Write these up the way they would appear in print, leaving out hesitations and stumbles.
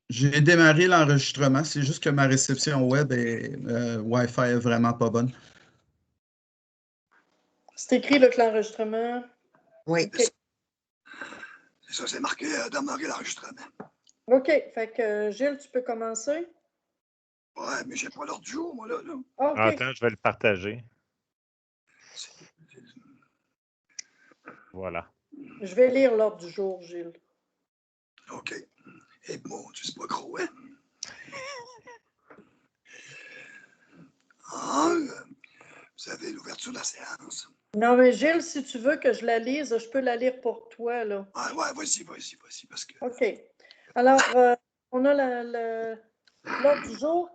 J'ai démarré l'enregistrement, c'est juste que ma réception web et Wi-Fi est vraiment pas bonne. C'est écrit là, que l'enregistrement. Oui. OK. Ça, c'est marqué démarrer l'enregistrement. OK. Fait que Gilles, tu peux commencer? Ouais, mais j'ai pas l'ordre du jour, moi, là. Ah, OK. Attends, je vais le partager. Voilà. Je vais lire l'ordre du jour, Gilles. OK. Et bon, tu sais pas gros, hein? Vous avez l'ouverture de la séance. Non, mais Gilles, si tu veux que je la lise, je peux la lire pour toi, là. Ah, ouais, vas-y, parce que... OK. Alors, on a l'ordre du jour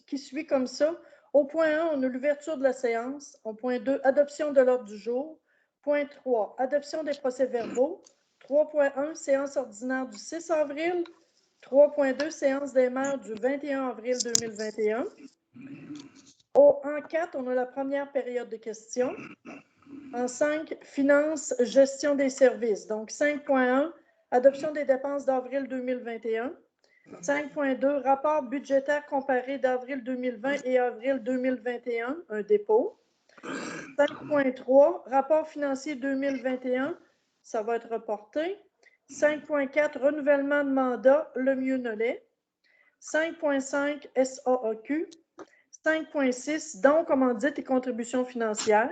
qui suit comme ça. Au point 1, on a l'ouverture de la séance. Au point 2, adoption de l'ordre du jour. Point 3, adoption des procès-verbaux. 3.1, séance ordinaire du 6 avril. 3.2, séance des maires du 21 avril 2021. En 4, on a la première période de questions. En 5, finances, gestion des services. Donc, 5.1, adoption des dépenses d'avril 2021. 5.2, rapport budgétaire comparé d'avril 2020 et avril 2021, un dépôt. 5.3, rapport financier 2021, ça va être reporté. 5.4, renouvellement de mandat, le mieux ne l'est. 5.5, SAAQ. 5.6, dons, commandites et contributions financières.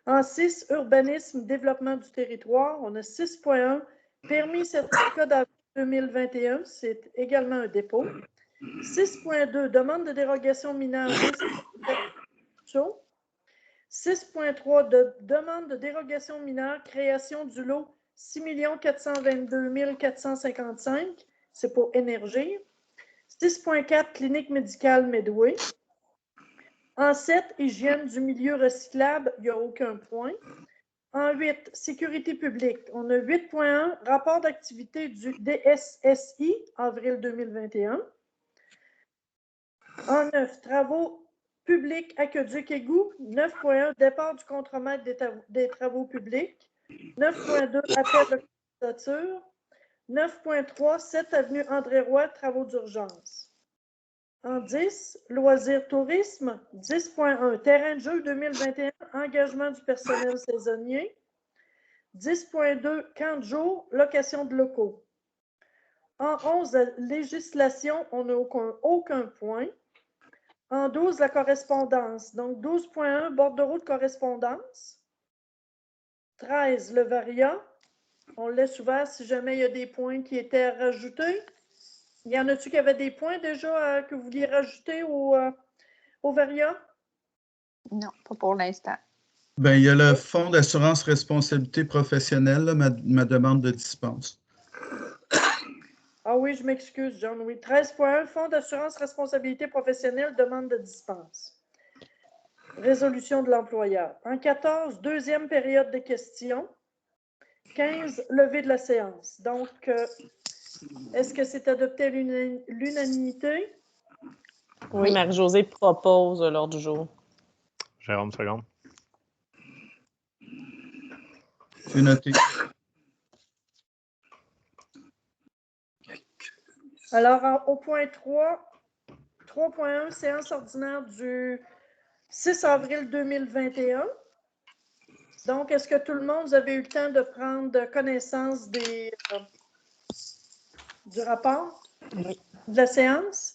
En 6, urbanisme, développement du territoire, on a 6.1, permis certificat d'avril 2021, c'est également un dépôt. 6.2, demande de dérogation mineure, 6.3, demande de dérogation mineure, création du lot 6 422 455, c'est pour énergie. 6.4, clinique médicale Medway. En 7, hygiène du milieu recyclable, il n'y a aucun point. En 8, sécurité publique, on a 8.1, rapport d'activité du DSSI, avril 2021. En 9, travaux publics, aqueduc, égout, 9.1, départ du contremaître des travaux publics. 9.2, appel de candidature. 9.3, 7 avenue André Roy, travaux d'urgence. En 10, loisirs, tourisme. 10.1, terrain de jeu 2021, engagement du personnel saisonnier. 10.2, camp de jour, location de locaux. En 11, la législation, on n'a aucun point. En 12, la correspondance. Donc, 12.1, bordereau de correspondance. 13, le varia. On le laisse ouvert si jamais il y a des points qui étaient à rajouter. Il y en a-tu qui avaient des points déjà que vous vouliez rajouter au varia? Non, pas pour l'instant. Ben, il y a le Fonds d'assurance responsabilité professionnelle, là, ma demande de dispense. Ah oui, je m'excuse, John. Oui, 13.1, Fonds d'assurance responsabilité professionnelle, demande de dispense. Résolution de l'employeur. En 14, deuxième période de questions. 15, levée de la séance. Donc, est-ce que c'est adopté à l'unanimité? Oui, Marie-Josée propose l'ordre du jour. Jérôme, seconde. C'est noté. Alors, au point 3, 3.1, séance ordinaire du 6 avril 2021. Donc, est-ce que tout le monde, vous avez eu le temps de prendre connaissance du rapport? Oui. De la séance?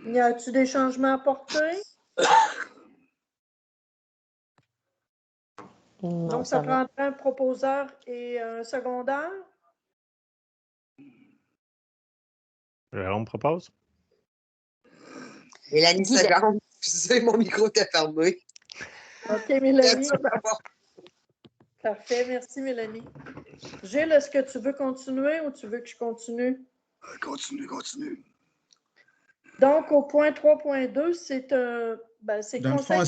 Y a-t-il des changements apportés? Non, Donc, ça prendrait un proposeur et un secondaire? Jérôme propose. Mélanie, seconde. Excusez, mon micro était fermé. OK, Mélanie. Parfait, merci, Mélanie. Gilles, est-ce que tu veux continuer ou tu veux que je continue? Continue. Donc, au point 3.2, c'est Dans le fond,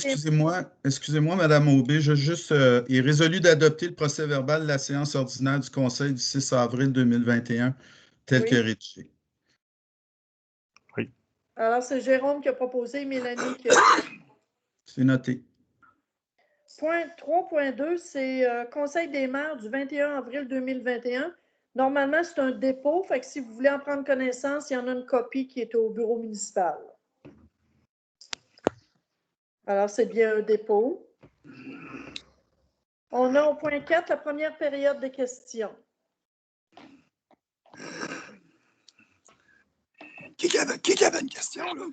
excusez-moi, Mme Aubé, il est résolu d'adopter le procès-verbal de la séance ordinaire du Conseil du 6 avril 2021, tel que rédigé. Oui. Alors, c'est Jérôme qui a proposé, Mélanie qui a... C'est noté. Point 3.2, c'est Conseil des maires du 21 avril 2021. Normalement, c'est un dépôt. Fait que si vous voulez en prendre connaissance, il y en a une copie qui est au bureau municipal. Alors, c'est bien un dépôt. On a au point 4 la première période des questions. Qui avait une question, là?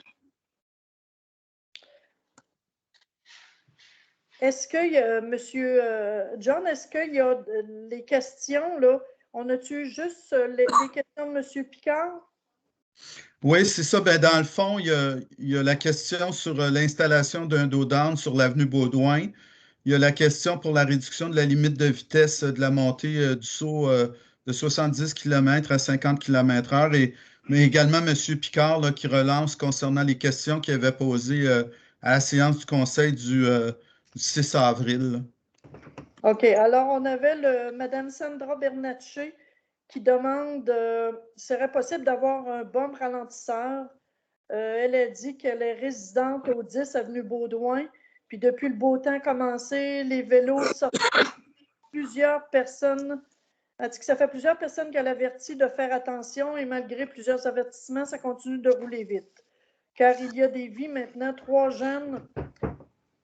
Est-ce qu'il y a, Monsieur John, est-ce qu'il y a les questions, là? On a-tu juste les questions de Monsieur Picard? Oui, c'est ça. Ben, dans le fond, il y a la question sur l'installation d'un dos d'âne sur l'avenue Baudouin. Il y a la question pour la réduction de la limite de vitesse de la montée du saut de 70 km à 50 km/h. Mais également M. Picard là, qui relance concernant les questions qu'il avait posées à la séance du Conseil du 6 avril. Là. OK. Alors, on avait Mme Sandra Bernatchez qui demande serait possible d'avoir un bombe ralentisseur. Elle a dit qu'elle est résidente au 10 avenue Baudouin. Puis depuis le beau temps commencé, les vélos sortent. Plusieurs personnes. Elle dit que ça fait plusieurs personnes qu'elle avertit de faire attention et malgré plusieurs avertissements, ça continue de rouler vite. Car il y a des vies maintenant, 3 jeunes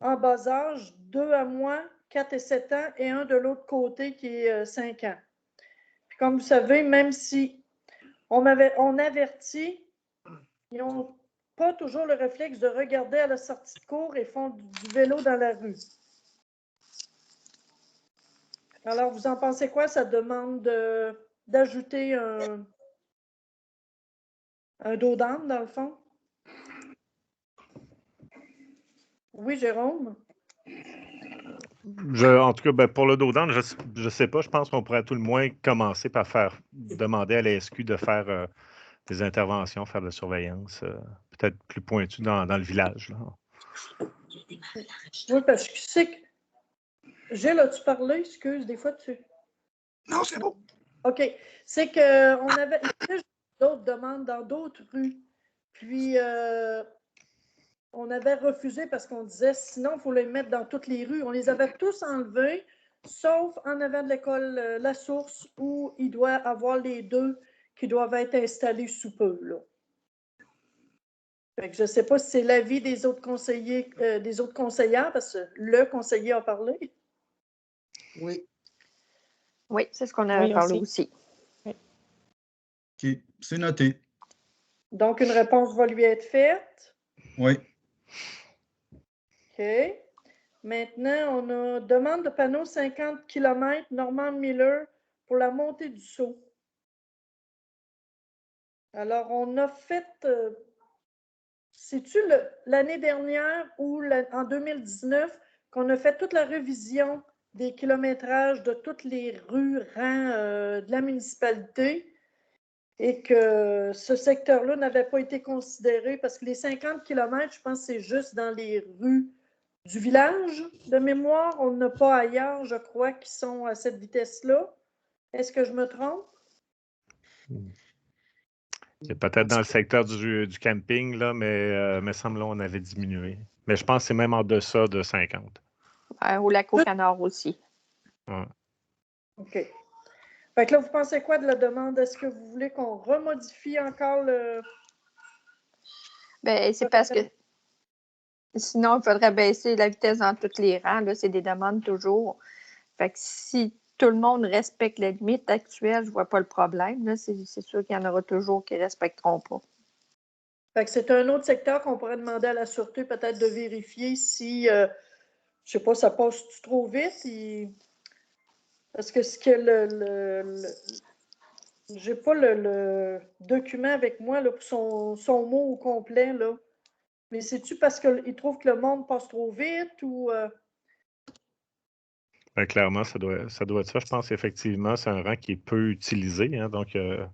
en bas âge, 2 à moi, 4 et 7 ans, et un de l'autre côté qui est 5 ans. Puis comme vous savez, même si on avertit, ils n'ont pas toujours le réflexe de regarder à la sortie de cours et font du vélo dans la rue. Alors, vous en pensez quoi? Ça demande d'ajouter un dos d'âne, dans le fond? Oui, Jérôme? En tout cas, ben, pour le dos d'âne, je ne sais pas. Je pense qu'on pourrait à tout le moins commencer par demander à la SQ de faire des interventions, faire de la surveillance, peut-être plus pointue dans le village. Là. Oui, parce que je sais que... Gilles, as-tu parlé? Excuse, des fois tu... Non, c'est bon. OK. C'est qu'on avait d'autres demandes dans d'autres rues. Puis, on avait refusé parce qu'on disait, sinon, il faut les mettre dans toutes les rues. On les avait tous enlevés, sauf en avant de l'école La Source, où il doit avoir les 2 qui doivent être installés sous peu. Là. Fait que je ne sais pas si c'est l'avis des autres conseillers, des autres conseillères, parce que le conseiller a parlé. Oui. Oui, c'est ce qu'on avait parlé aussi. OK, c'est noté. Donc, une réponse va lui être faite. Oui. OK. Maintenant, on a demande de panneau 50 km Norman Miller pour la montée du saut. Alors, on a fait, c'est-tu l'année dernière ou en 2019 qu'on a fait toute la révision des kilométrages de toutes les rues, rangs de la municipalité et que ce secteur-là n'avait pas été considéré parce que les 50 km, je pense que c'est juste dans les rues du village de mémoire. On n'a pas ailleurs, je crois, qui sont à cette vitesse-là. Est-ce que je me trompe? C'est peut-être dans le secteur du camping, là, mais il me semble qu'on avait diminué. Mais je pense que c'est même en deçà de 50. Au lac au Canard aussi. Ouais. OK. Fait que là, vous pensez quoi de la demande? Est-ce que vous voulez qu'on remodifie encore le... Ben, c'est parce que sinon, il faudrait baisser la vitesse dans tous les rangs. Là, c'est des demandes toujours. Fait que si tout le monde respecte les limites actuelles, je ne vois pas le problème. Là, c'est sûr qu'il y en aura toujours qui ne respecteront pas. Fait que c'est un autre secteur qu'on pourrait demander à la Sûreté peut-être de vérifier si, je ne sais pas, ça passe-tu trop vite? Parce que ce que j'ai pas le document avec moi là, pour son mot au complet, là. Mais c'est-tu parce qu'il trouve que le monde passe trop vite ou... Ben, clairement, ça doit être ça. Je pense qu'effectivement, c'est un rang qui est peu utilisé. Hein, donc, il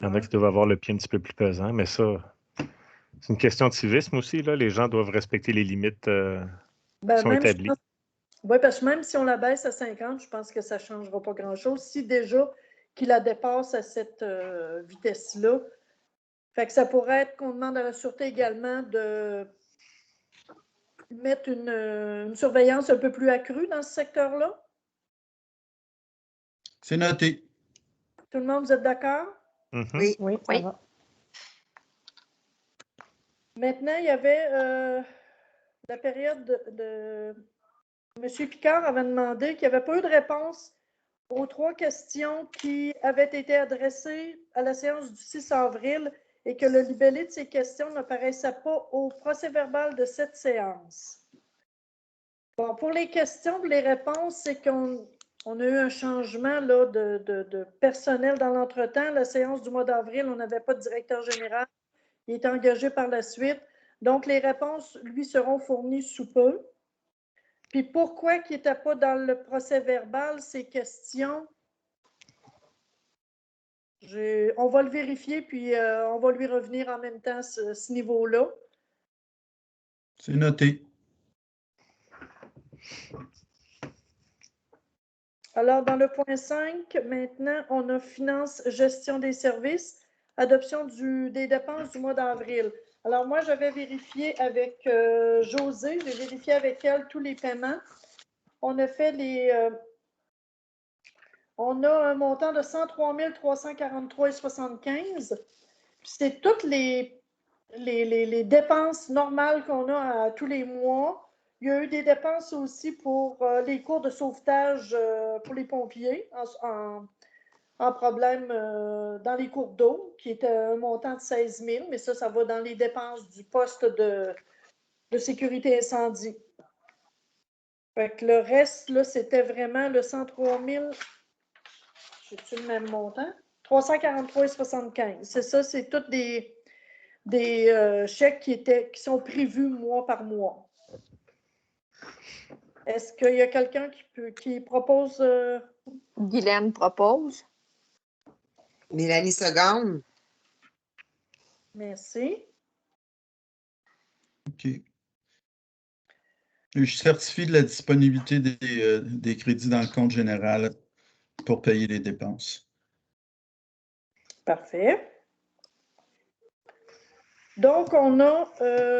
y en a qui doivent avoir le pied un petit peu plus pesant. Mais ça, c'est une question de civisme aussi. Là. Les gens doivent respecter les limites qui sont établies. Oui, parce que même si on la baisse à 50, je pense que ça ne changera pas grand-chose. Si déjà qu'il la dépasse à cette vitesse-là, fait que ça pourrait être qu'on demande à la Sûreté également de mettre une surveillance un peu plus accrue dans ce secteur-là. C'est noté. Tout le monde, vous êtes d'accord? Mhm. Oui. Oui, ça Oui. va. Maintenant, il y avait la période de M. Picard avait demandé qu'il n'y avait pas eu de réponse aux 3 questions qui avaient été adressées à la séance du 6 avril et que le libellé de ces questions n'apparaissait pas au procès-verbal de cette séance. Bon, pour les questions, pour les réponses, c'est qu'on a eu un changement là, de personnel dans l'entretemps. La séance du mois d'avril, on n'avait pas de directeur général. Il est engagé par la suite. Donc, les réponses lui seront fournies sous peu. Puis pourquoi il n'était pas dans le procès-verbal, ces questions? On va le vérifier, puis on va lui revenir en même temps ce niveau-là. C'est noté. Alors, dans le point 5, maintenant, on a finance, gestion des services, adoption des dépenses du mois d'avril. Alors, moi, j'avais vérifié avec Josée, j'ai vérifié avec elle tous les paiements. On a fait on a un montant de 103 343,75. C'est toutes les dépenses normales qu'on a tous les mois. Il y a eu des dépenses aussi pour les cours de sauvetage pour les pompiers en problème dans les cours d'eau, qui était un montant de 16 000, mais ça va dans les dépenses du poste de sécurité incendie. Fait que le reste, là, c'était vraiment le 103 000. J'ai-tu le même montant? 343,75. C'est ça, c'est tous des chèques qui sont prévus mois par mois. Est-ce qu'il y a quelqu'un qui propose? Guylaine propose. Mélanie Seconde. Merci. OK. Je certifie de la disponibilité des crédits dans le compte général pour payer les dépenses. Parfait. Donc, on a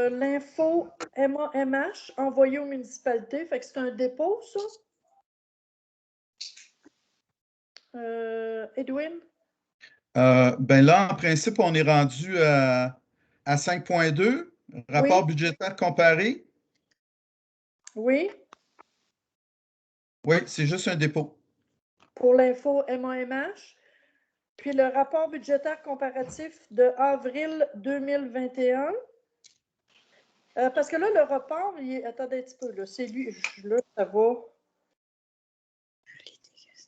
l'info MAMH envoyée aux municipalités. Fait que c'est un dépôt, ça? Edwin? Ben là, en principe, on est rendu à 5.2, rapport budgétaire comparé. Oui. Oui, c'est juste un dépôt. Pour l'info MAMH. Puis le rapport budgétaire comparatif de avril 2021. Parce que là, le report, attendez un petit peu, là, c'est lui, là, ça va.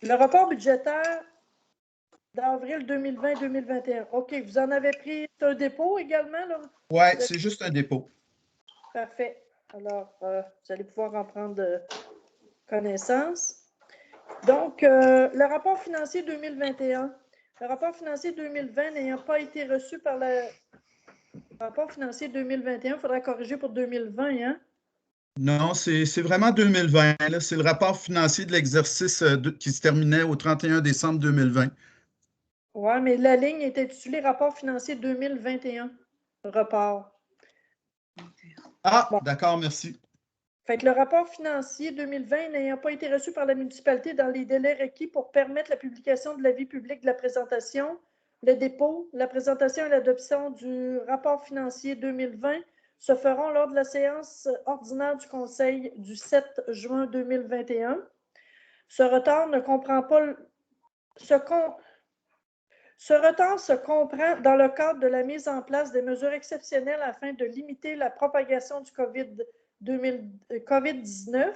Le rapport budgétaire d'avril 2020-2021. OK, vous en avez pris un dépôt également, là? Oui, c'est juste un dépôt. Parfait. Alors, vous allez pouvoir en prendre connaissance. Donc, le rapport financier 2021. Le rapport financier 2020 n'ayant pas été reçu par le rapport financier 2021, il faudra corriger pour 2020, hein? Non, c'est vraiment 2020. C'est le rapport financier de l'exercice qui se terminait au 31 décembre 2020. Oui, mais la ligne est intitulée rapport financier 2021. Report. Ah, Bon. d'accord, merci. Fait que le rapport financier 2020 n'ayant pas été reçu par la municipalité dans les délais requis pour permettre la publication de l'avis public de la présentation, le dépôt, la présentation et l'adoption du rapport financier 2020 se feront lors de la séance ordinaire du Conseil du 7 juin 2021. Ce retard ne comprend pas Ce retard se comprend dans le cadre de la mise en place des mesures exceptionnelles afin de limiter la propagation du COVID-19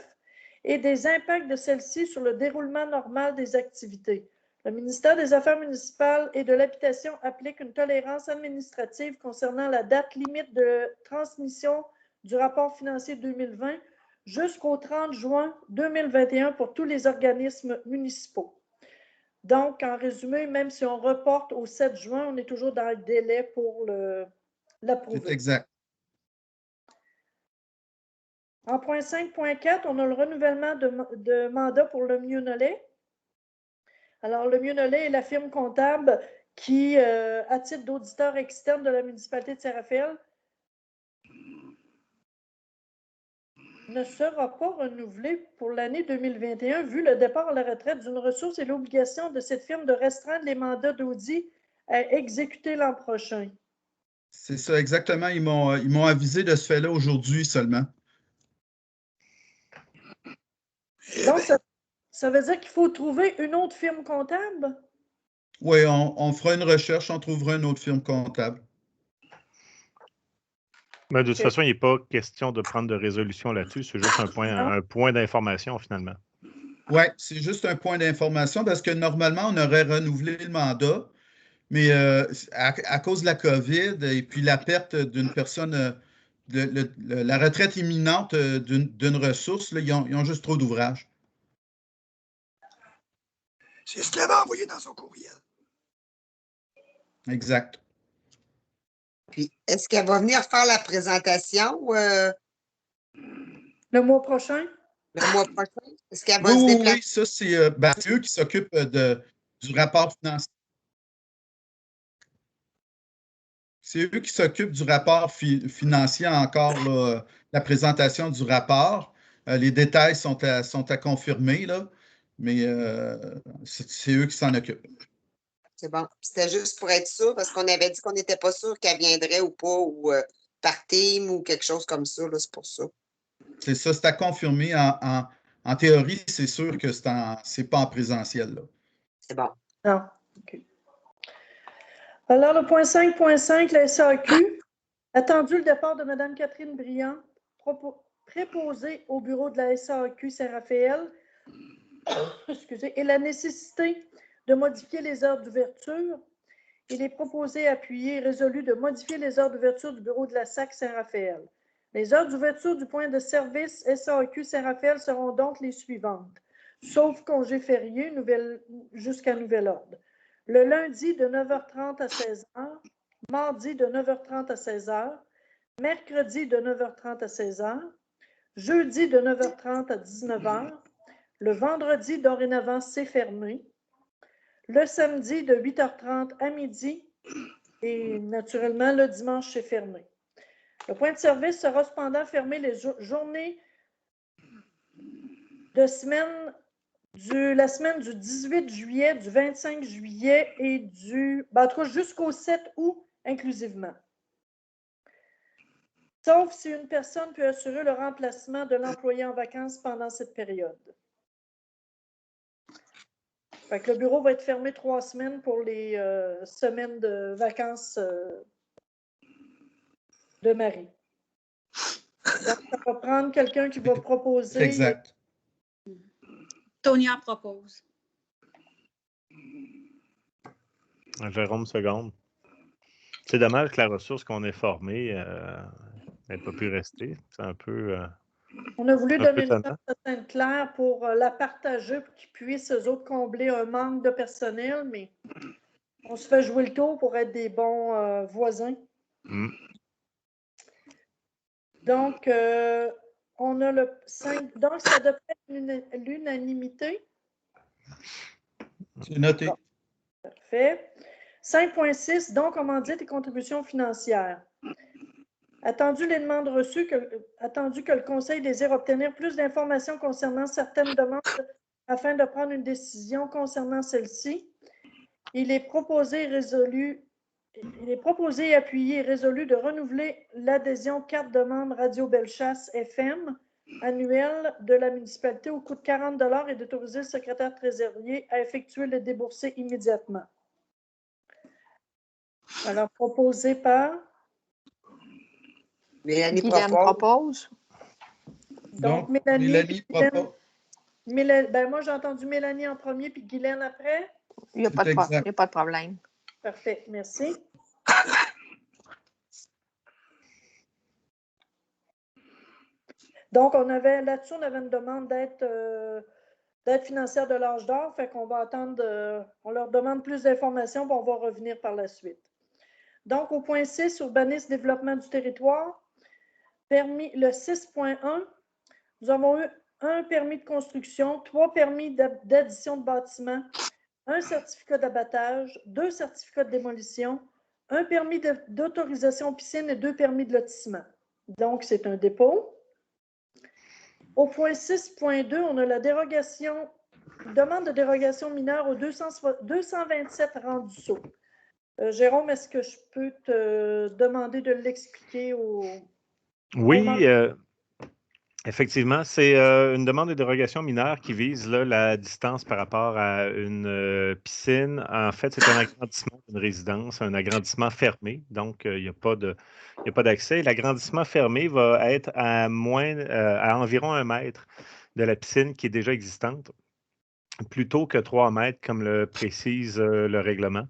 et des impacts de celle-ci sur le déroulement normal des activités. Le ministère des Affaires municipales et de l'Habitation applique une tolérance administrative concernant la date limite de transmission du rapport financier 2020 jusqu'au 30 juin 2021 pour tous les organismes municipaux. Donc, en résumé, même si on reporte au 7 juin, on est toujours dans le délai pour l'approuver. C'est exact. En point 5.4, on a le renouvellement de mandat pour le Mionnelet. Alors, le Mionnelet est la firme comptable qui, à titre d'auditeur externe de la municipalité de Saint-Raphaël, ne sera pas renouvelé pour l'année 2021 vu le départ à la retraite d'une ressource et l'obligation de cette firme de restreindre les mandats d'audit à exécuter l'an prochain. C'est ça, exactement. Ils m'ont avisé de ce fait-là aujourd'hui seulement. Eh Donc, ben, ça veut dire qu'il faut trouver une autre firme comptable? Oui, on fera une recherche, on trouvera une autre firme comptable. Mais de toute Ok. façon, il n'est pas question de prendre de résolution là-dessus. C'est juste un point d'information, finalement. Oui, c'est juste un point d'information parce que normalement, on aurait renouvelé le mandat, mais à cause de la COVID et puis la perte d'une personne, la retraite imminente d'une ressource, là, ils ont juste trop d'ouvrages. c'est ce qu'il avait envoyé dans son courriel. Exact. Puis, est-ce qu'elle va venir faire la présentation Le mois prochain? le mois prochain? Est-ce qu'elle va Oui, se oui, déplacer? oui, ça, c'est eux qui s'occupent du rapport financier. C'est eux qui s'occupent du rapport financier encore, là, la présentation du rapport. Les détails sont à confirmer, là, mais c'est eux qui s'en occupent. C'est bon. C'était juste pour être sûr, parce qu'on avait dit qu'on n'était pas sûr qu'elle viendrait ou pas, ou par team ou quelque chose comme ça. C'est pour ça. C'est ça, c'est à confirmer. En théorie, c'est sûr que c'est pas en présentiel, là. C'est bon. Non. OK. Alors, le point 5.5, la SAQ. Attendu le départ de Mme Catherine Briand, préposée au bureau de la SAQ Saint-Raphaël, excusez, et la nécessité de modifier les heures d'ouverture. Il est proposé, appuyé et résolu de modifier les heures d'ouverture du bureau de la SAC Saint-Raphaël. Les heures d'ouverture du point de service SAQ Saint-Raphaël seront donc les suivantes, sauf congé férié jusqu'à nouvel ordre. Le lundi de 9h30 à 16h, mardi de 9h30 à 16h, mercredi de 9h30 à 16h, jeudi de 9h30 à 19h, le vendredi dorénavant c'est fermé, le samedi de 8h30 à midi et naturellement le dimanche c'est fermé. Le point de service sera cependant fermé les journées de la semaine du 18 juillet, du 25 juillet et jusqu'au 7 août inclusivement. Sauf si une personne peut assurer le remplacement de l'employé en vacances pendant cette période. Fait que le bureau va être fermé 3 semaines pour les semaines de vacances de Marie. Donc, ça va prendre quelqu'un qui va proposer. Exact. Tonia propose. Jérôme Seconde. C'est dommage que la ressource qu'on ait formée n'ait pas pu rester. C'est un peu. On a voulu donner une tentant. chance à Sainte-Claire pour la partager pour qu'ils puissent, eux autres, combler un manque de personnel, mais on se fait jouer le tour pour être des bons voisins. Donc, on a le 5. Donc, ça devrait être l'unanimité. C'est noté. Bon, parfait. 5.6, donc, commandite et contributions financières. Attendu les demandes reçues, attendu que le Conseil désire obtenir plus d'informations concernant certaines demandes afin de prendre une décision concernant celles-ci, il est proposé et appuyé et résolu de renouveler l'adhésion carte de membre Radio Bellechasse FM annuelle de la municipalité au coût de 40 $ et d'autoriser le secrétaire trésorier à effectuer le déboursé immédiatement. Alors, proposé par... Mélanie Guylaine propose. Donc, Mélanie propose. Moi, j'ai entendu Mélanie en premier, puis Guylaine après. Il n'y a pas de problème. Parfait, merci. Donc, là-dessus, on avait une demande d'aide financière de l'âge d'or, fait qu'on va attendre, on leur demande plus d'informations, puis on va revenir par la suite. Donc, au point 6, urbanisme, développement du territoire, le 6.1, nous avons eu un permis de construction, 3 permis d'addition de bâtiments, un certificat d'abattage, 2 certificats de démolition, un permis d'autorisation piscine et 2 permis de lotissement. Donc, c'est un dépôt. Au point 6.2, on a la dérogation, demande de dérogation mineure au 227 rang du Sceau. Jérôme, est-ce que je peux te demander de l'expliquer au... Oui, effectivement, c'est une demande de dérogation mineure qui vise là, la distance par rapport à une piscine. En fait, c'est un agrandissement d'une résidence, un agrandissement fermé, donc il n'y a pas d'accès. L'agrandissement fermé va être à environ 1 mètre de la piscine qui est déjà existante, plutôt que 3 mètres, comme le précise le règlement.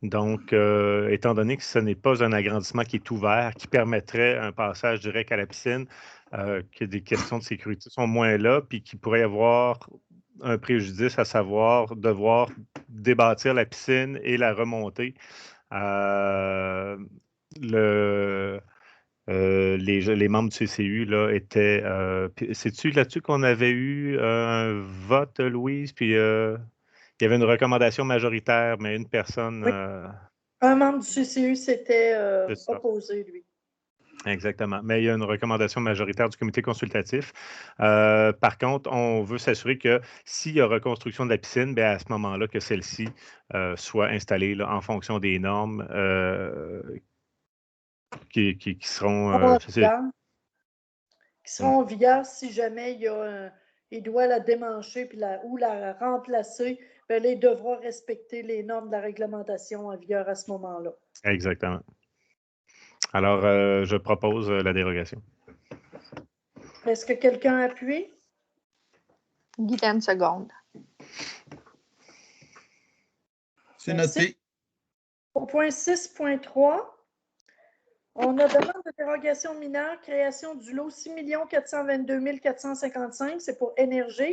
Donc, étant donné que ce n'est pas un agrandissement qui est ouvert, qui permettrait un passage direct à la piscine, que des questions de sécurité sont moins là, puis qu'il pourrait y avoir un préjudice, à savoir devoir débâtir la piscine et la remonter. Les membres du CCU là, étaient. C'est-tu là-dessus qu'on avait eu un vote, Louise? Puis il y avait une recommandation majoritaire, mais une personne. Oui. Un membre du CCU s'était opposé, lui. Exactement. Mais il y a une recommandation majoritaire du comité consultatif. Par contre, on veut s'assurer que s'il y a reconstruction de la piscine, bien, à ce moment-là, que celle-ci soit installée là, en fonction des normes qui seront. Qui seront en vigueur si jamais il doit la démancher ou la remplacer, bien, là, il devra respecter les normes de la réglementation en vigueur à ce moment-là. Exactement. Alors, je propose la dérogation. Est-ce que quelqu'un appuie? Guylaine seconde. C'est noté. Au point 6.3, on a demande de dérogation mineure, création du lot 6 422 455, c'est pour Énergir.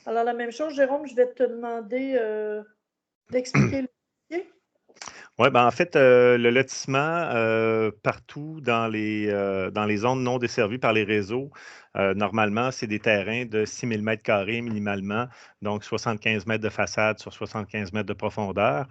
Alors, la même chose, Jérôme, je vais te demander d'expliquer le dossier. Oui, ben en fait, le lotissement partout dans les zones non desservies par les réseaux, normalement, c'est des terrains de 6 000 m² minimalement, donc 75 mètres de façade sur 75 mètres de profondeur.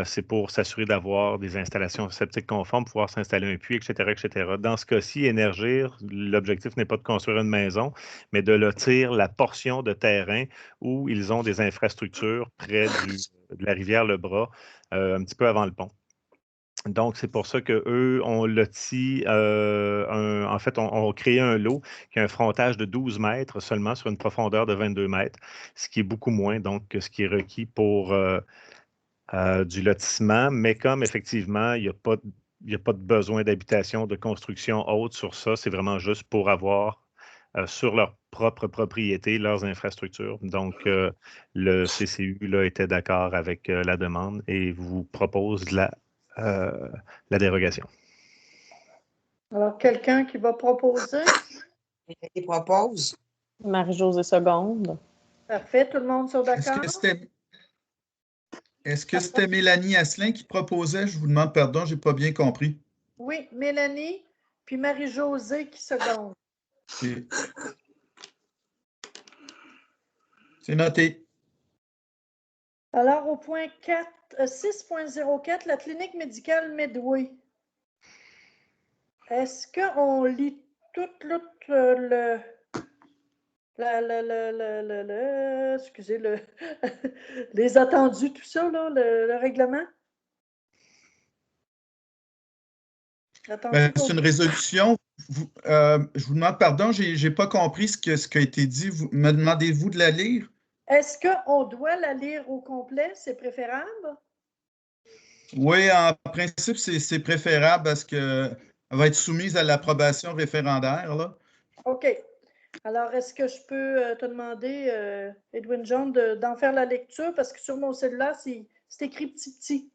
C'est pour s'assurer d'avoir des installations septiques conformes, pouvoir s'installer un puits, etc., etc. Dans ce cas-ci, Énergir, l'objectif n'est pas de construire une maison, mais de lotir la portion de terrain où ils ont des infrastructures près de la rivière Le Bras, un petit peu avant le pont. Donc, c'est pour ça qu'eux ont loti, en fait, on créé un lot qui a un frontage de 12 mètres seulement sur une profondeur de 22 mètres, ce qui est beaucoup moins donc que ce qui est requis pour du lotissement. Mais comme effectivement, il n'y a pas de besoin d'habitation, de construction haute sur ça, c'est vraiment juste pour avoir sur leur propre propriété, leurs infrastructures. Donc, le CCU là, était d'accord avec la demande et vous propose la dérogation. Alors, quelqu'un qui va proposer? Il propose. Marie-Josée seconde. Parfait, tout le monde sont d'accord? Est-ce que c'était Mélanie Asselin qui proposait? Je vous demande pardon, je n'ai pas bien compris. Oui, Mélanie, puis Marie-Josée qui seconde. C'est noté. Alors, au point 6.04, la clinique médicale Medway. Est-ce qu'on lit tout excusez, les attendus, tout ça, là, le règlement? C'est une résolution. Je vous demande pardon, je n'ai pas compris ce qui a été dit. Me demandez-vous de la lire? Est-ce qu'on doit la lire au complet? C'est préférable? Oui, en principe, c'est préférable parce qu'elle va être soumise à l'approbation référendaire, là. OK. Alors, est-ce que je peux te demander, Edwin John, d'en faire la lecture? Parce que sur mon cellulaire, c'est écrit petit.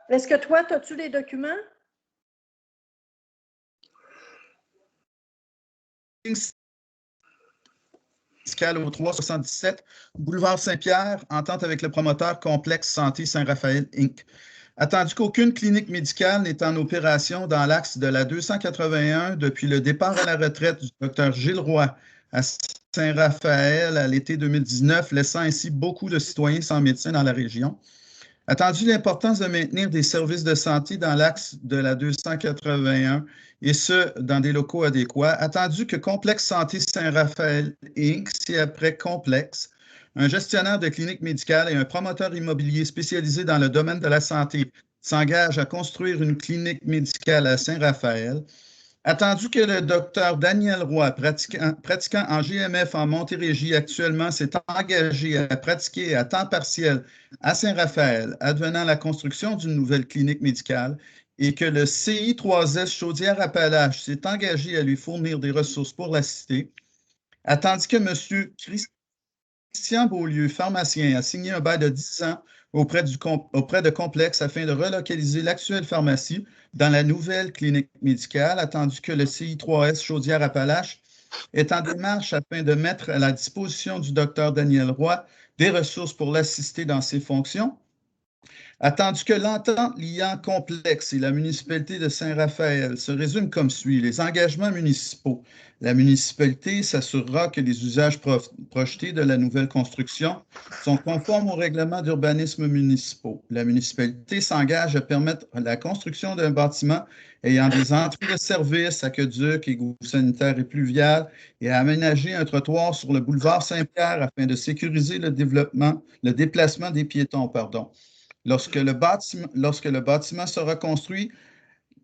Est-ce que toi, as-tu les documents? Fiscal au 377, boulevard Saint-Pierre, entente avec le promoteur Complexe Santé Saint-Raphaël, Inc. Attendu qu'aucune clinique médicale n'est en opération dans l'axe de la 281 depuis le départ à la retraite du Dr Gilles Roy à Saint-Raphaël à l'été 2019, laissant ainsi beaucoup de citoyens sans médecin dans la région. Attendu l'importance de maintenir des services de santé dans l'axe de la 281 et ce, dans des locaux adéquats. Attendu que Complexe Santé Saint-Raphaël Inc., ci-après Complexe, un gestionnaire de clinique médicale et un promoteur immobilier spécialisé dans le domaine de la santé s'engagent à construire une clinique médicale à Saint-Raphaël. Attendu que le docteur Daniel Roy, pratiquant en GMF en Montérégie actuellement, s'est engagé à pratiquer à temps partiel à Saint-Raphaël, advenant la construction d'une nouvelle clinique médicale, et que le CI3S Chaudière-Appalaches s'est engagé à lui fournir des ressources pour l'assister, attendu que M. Christian Beaulieu, pharmacien, a signé un bail de 10 ans auprès de Complexe afin de relocaliser l'actuelle pharmacie dans la nouvelle clinique médicale, attendu que le CI3S Chaudière-Appalaches est en démarche afin de mettre à la disposition du docteur Daniel Roy des ressources pour l'assister dans ses fonctions, attendu que l'entente liant Complexe et la municipalité de Saint-Raphaël se résume comme suit. Les engagements municipaux. La municipalité s'assurera que les usages projetés de la nouvelle construction sont conformes aux règlements d'urbanisme municipaux. La municipalité s'engage à permettre la construction d'un bâtiment ayant des entrées de services, aqueducs, égouts sanitaires et pluviales, et à aménager un trottoir sur le boulevard Saint-Pierre afin de sécuriser le déplacement des piétons, Lorsque le bâtiment sera construit,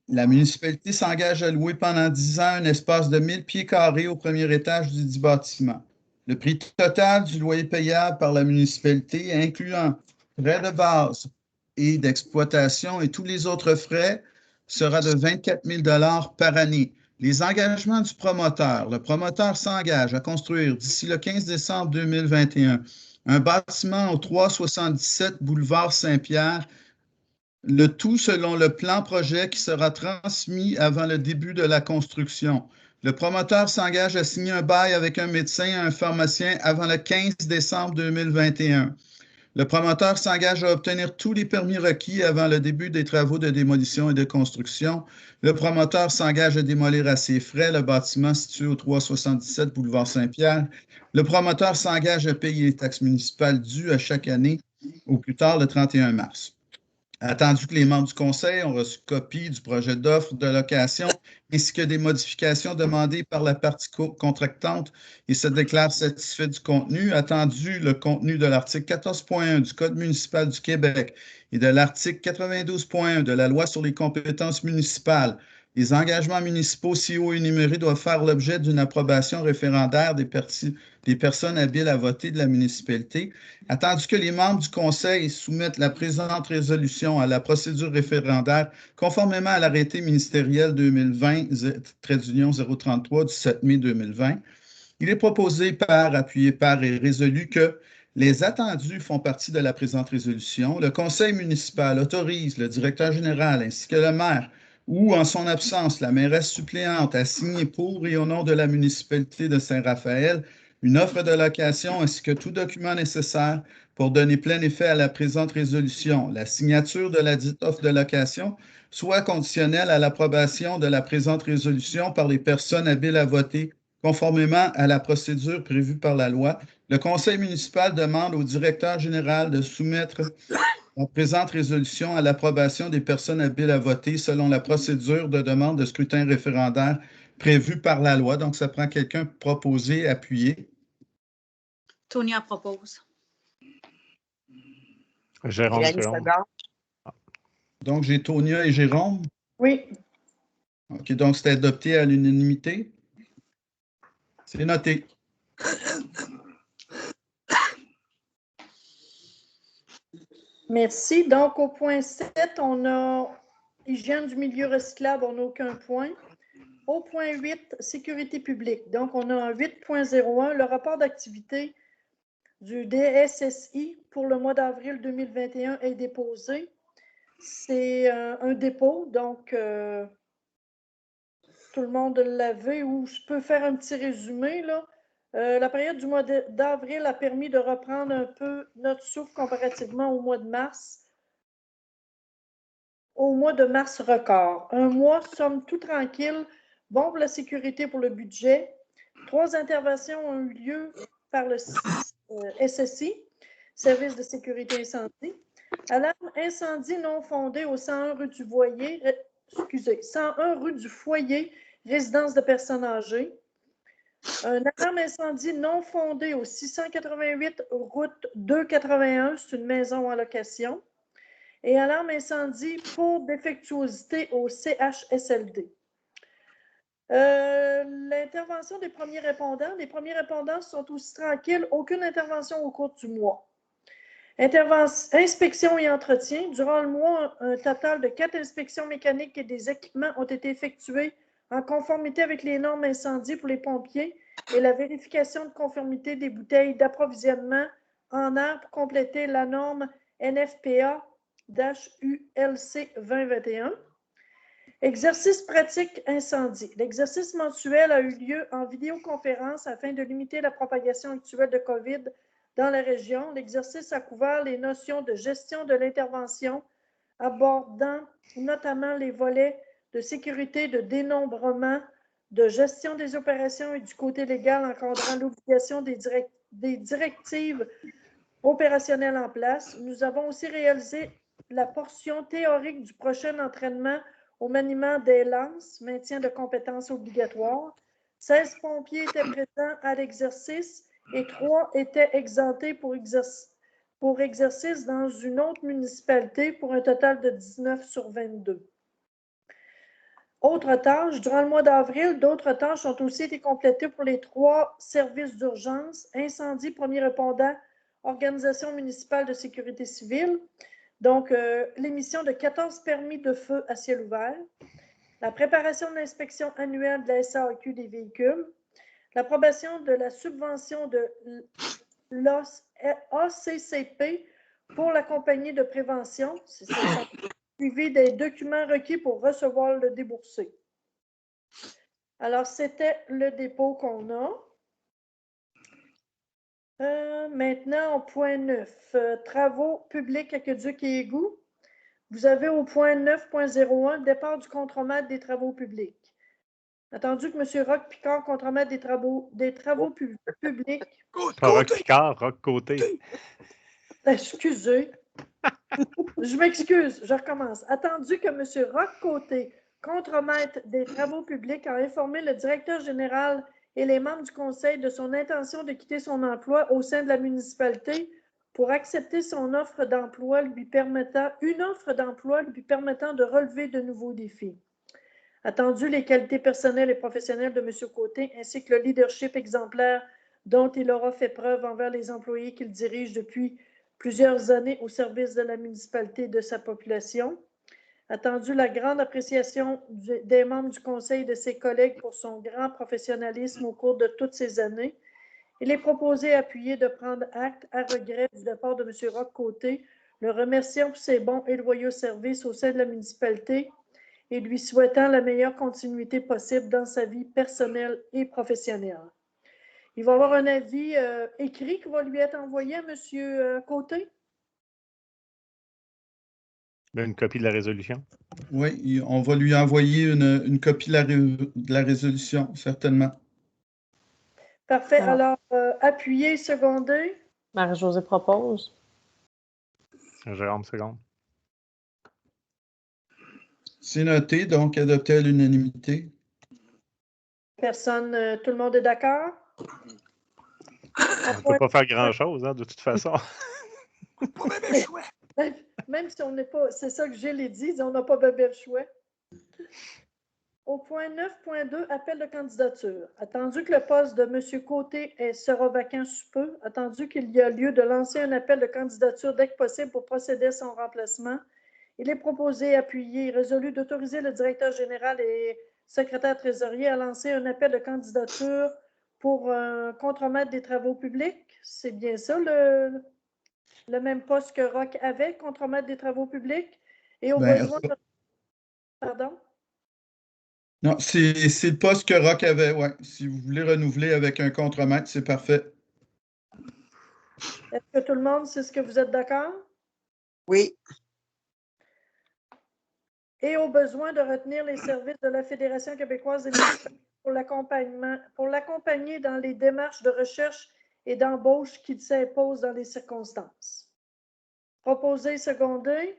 la municipalité s'engage à louer pendant 10 ans un espace de 1000 pieds carrés au premier étage du dit bâtiment. Le prix total du loyer payable par la municipalité, incluant frais de base et d'exploitation et tous les autres frais, sera de 24 000 $ par année. Les engagements du promoteur. Le promoteur s'engage à construire d'ici le 15 décembre 2021 un bâtiment au 377 boulevard Saint-Pierre, le tout selon le plan projet qui sera transmis avant le début de la construction. Le promoteur s'engage à signer un bail avec un médecin et un pharmacien avant le 15 décembre 2021. Le promoteur s'engage à obtenir tous les permis requis avant le début des travaux de démolition et de construction. Le promoteur s'engage à démolir à ses frais le bâtiment situé au 377 boulevard Saint-Pierre. Le promoteur s'engage à payer les taxes municipales dues à chaque année, au plus tard le 31 mars. Attendu que les membres du conseil ont reçu copie du projet d'offre de location ainsi que des modifications demandées par la partie contractante et se déclarent satisfaits du contenu, attendu le contenu de l'article 14.1 du Code municipal du Québec et de l'article 92.1 de la Loi sur les compétences municipales, les engagements municipaux si haut énumérés doivent faire l'objet d'une approbation référendaire des personnes habiles à voter de la municipalité, attendu que les membres du conseil soumettent la présente résolution à la procédure référendaire conformément à l'arrêté ministériel 2020-033 du 7 mai 2020. Il est proposé par, appuyé par et résolu que les attendus font partie de la présente résolution. Le conseil municipal autorise le directeur général ainsi que le maire ou, en son absence, la mairesse suppléante à signer pour et au nom de la municipalité de Saint-Raphaël une offre de location ainsi que tout document nécessaire pour donner plein effet à la présente résolution. La signature de la dite offre de location soit conditionnelle à l'approbation de la présente résolution par les personnes habiles à voter conformément à la procédure prévue par la loi. Le conseil municipal demande au directeur général de soumettre la présente résolution à l'approbation des personnes habiles à voter selon la procédure de demande de scrutin référendaire prévue par la loi. Donc, ça prend quelqu'un proposé, appuyé. Tonia propose. Jérôme. Donc, j'ai Tonia et Jérôme. Oui. OK, donc c'est adopté à l'unanimité. C'est noté. Merci. Donc, au point 7, on a hygiène du milieu recyclable, on n'a aucun point. Au point 8, sécurité publique. Donc, on a un 8.01, le rapport d'activité du DSSI pour le mois d'avril 2021 est déposé. C'est un dépôt, donc tout le monde l'avait, ou je peux faire un petit résumé, là. La période du mois d'avril a permis de reprendre un peu notre souffle comparativement au mois de mars. Au mois de mars record. Un mois, somme tout tranquille, bon pour la sécurité, pour le budget. 3 interventions ont eu lieu par le SSI, Service de sécurité incendie. Alarme incendie non fondée au 101 rue du Foyer, 101 rue du Foyer, résidence de personnes âgées. Un alarme incendie non fondé au 688 route 281, c'est une maison en location. Et alarme incendie pour défectuosité au CHSLD. L'intervention des premiers répondants. Les premiers répondants sont aussi tranquilles, aucune intervention au cours du mois. Inspection et entretien. Durant le mois, un total de 4 inspections mécaniques et des équipements ont été effectués en conformité avec les normes incendie pour les pompiers et la vérification de conformité des bouteilles d'approvisionnement en air pour compléter la norme NFPA-ULC 2021. Exercice pratique incendie. L'exercice mensuel a eu lieu en vidéoconférence afin de limiter la propagation actuelle de COVID dans la région. L'exercice a couvert les notions de gestion de l'intervention, abordant notamment les volets de sécurité, de dénombrement, de gestion des opérations et du côté légal encadrant l'obligation des directives opérationnelles en place. Nous avons aussi réalisé la portion théorique du prochain entraînement au maniement des lances, maintien de compétences obligatoires. 16 pompiers étaient présents à l'exercice et 3 étaient exemptés pour exercice dans une autre municipalité pour un total de 19 sur 22. Autres tâches, durant le mois d'avril, d'autres tâches ont aussi été complétées pour les 3 services d'urgence, incendie, premier répondant, organisation municipale de sécurité civile. Donc, l'émission de 14 permis de feu à ciel ouvert, la préparation de l'inspection annuelle de la SAQ des véhicules, l'approbation de la subvention de l'ACCP pour la compagnie de prévention, suivi des documents requis pour recevoir le déboursé. Alors, c'était le dépôt qu'on a. Maintenant, au point 9, travaux publics aqueducs et égouts. Vous avez au point 9.01, départ du contremaître des travaux publics. Attendu que M. Roch Picard, contremaître des travaux publics. Pas Roch Picard, Roch Côté. Excusez. Je m'excuse, je recommence. Attendu que M. Roch Côté, contremaître des travaux publics, a informé le directeur général et les membres du conseil de son intention de quitter son emploi au sein de la municipalité pour accepter son offre d'emploi lui permettant de relever de nouveaux défis. Attendu les qualités personnelles et professionnelles de M. Côté, ainsi que le leadership exemplaire dont il aura fait preuve envers les employés qu'il dirige depuis plusieurs années au service de la municipalité et de sa population. Attendu la grande appréciation des membres du conseil et de ses collègues pour son grand professionnalisme au cours de toutes ces années, il est proposé et appuyé de prendre acte à regret du départ de M. Roch Côté, le remerciant pour ses bons et loyaux services au sein de la municipalité et lui souhaitant la meilleure continuité possible dans sa vie personnelle et professionnelle. Il va y avoir un avis écrit qui va lui être envoyé à M. Côté. Une copie de la résolution? Oui, on va lui envoyer une copie de la résolution, certainement. Parfait. Alors, appuyé, secondé. Marie-Josée propose. Jérôme, seconde. C'est noté, donc adopté à l'unanimité. Personne, tout le monde est d'accord? On ne peut pas faire grand-chose, hein, de toute façon. Pas même le choix. Même si on n'est pas, c'est ça que Gilles dit, on n'a pas bébé le choix. Au point 9.2, appel de candidature. Attendu que le poste de M. Côté sera vacant sous peu, attendu qu'il y a lieu de lancer un appel de candidature dès que possible pour procéder à son remplacement, il est proposé, appuyé et résolu d'autoriser le directeur général et secrétaire trésorier à lancer un appel de candidature pour un contremaître des travaux publics. C'est bien ça, le même poste que Roch avait, contremaître des travaux publics. Et au besoin de... Pardon? Non, c'est le poste que Roch avait, oui. Si vous voulez renouveler avec un contremaître, c'est parfait. Est-ce que tout le monde sait ce que vous êtes d'accord? Oui. Et au besoin de retenir les services de la Fédération québécoise des municipalités pour l'accompagner dans les démarches de recherche et d'embauche qu'il s'impose dans les circonstances. Proposé, secondé.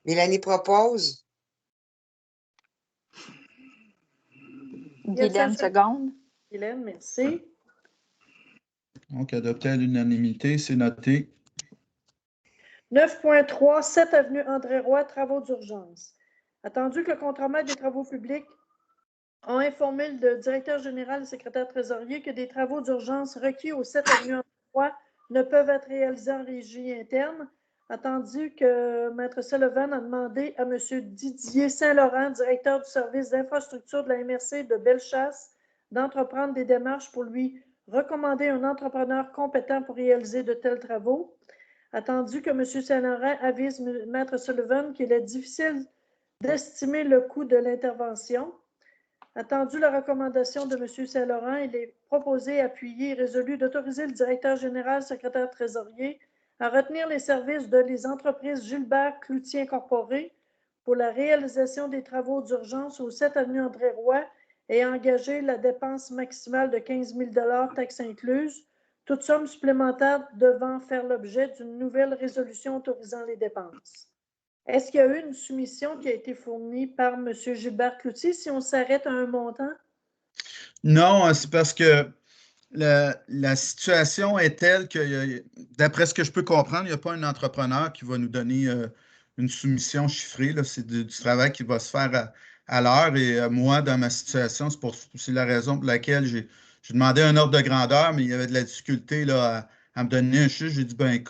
Mélanie propose. Guylaine, seconde. Guylaine, merci. Donc, adopté à l'unanimité, c'est noté. 9.3, 7 avenue André-Roy, travaux d'urgence. Attendu que le contremaître des travaux publics a informé le directeur général et secrétaire trésorier que des travaux d'urgence requis au 7 avenue André-Roy ne peuvent être réalisés en régie interne, attendu que Maître Sullivan a demandé à M. Didier Saint-Laurent, directeur du service d'infrastructure de la MRC de Bellechasse, d'entreprendre des démarches pour lui recommander un entrepreneur compétent pour réaliser de tels travaux. Attendu que M. Saint-Laurent avise Maître Sullivan qu'il est difficile d'estimer le coût de l'intervention. Attendu la recommandation de M. Saint-Laurent, il est proposé, appuyé et résolu d'autoriser le directeur général, secrétaire trésorier à retenir les services de les entreprises Gilbert Cloutier Incorporées pour la réalisation des travaux d'urgence au 7 avenue André-Roy et engager la dépense maximale de 15 000 $ taxes incluses, toute somme supplémentaire devant faire l'objet d'une nouvelle résolution autorisant les dépenses. Est-ce qu'il y a eu une soumission qui a été fournie par M. Gilbert Cloutier si on s'arrête à un montant? Non, c'est parce que la situation est telle que, d'après ce que je peux comprendre, il n'y a pas un entrepreneur qui va nous donner une soumission chiffrée. C'est du travail qui va se faire à l'heure. Et moi, dans ma situation, c'est la raison pour laquelle j'ai demandé un ordre de grandeur, mais il y avait de la difficulté là, à me donner un chiffre. J'ai dit, ben,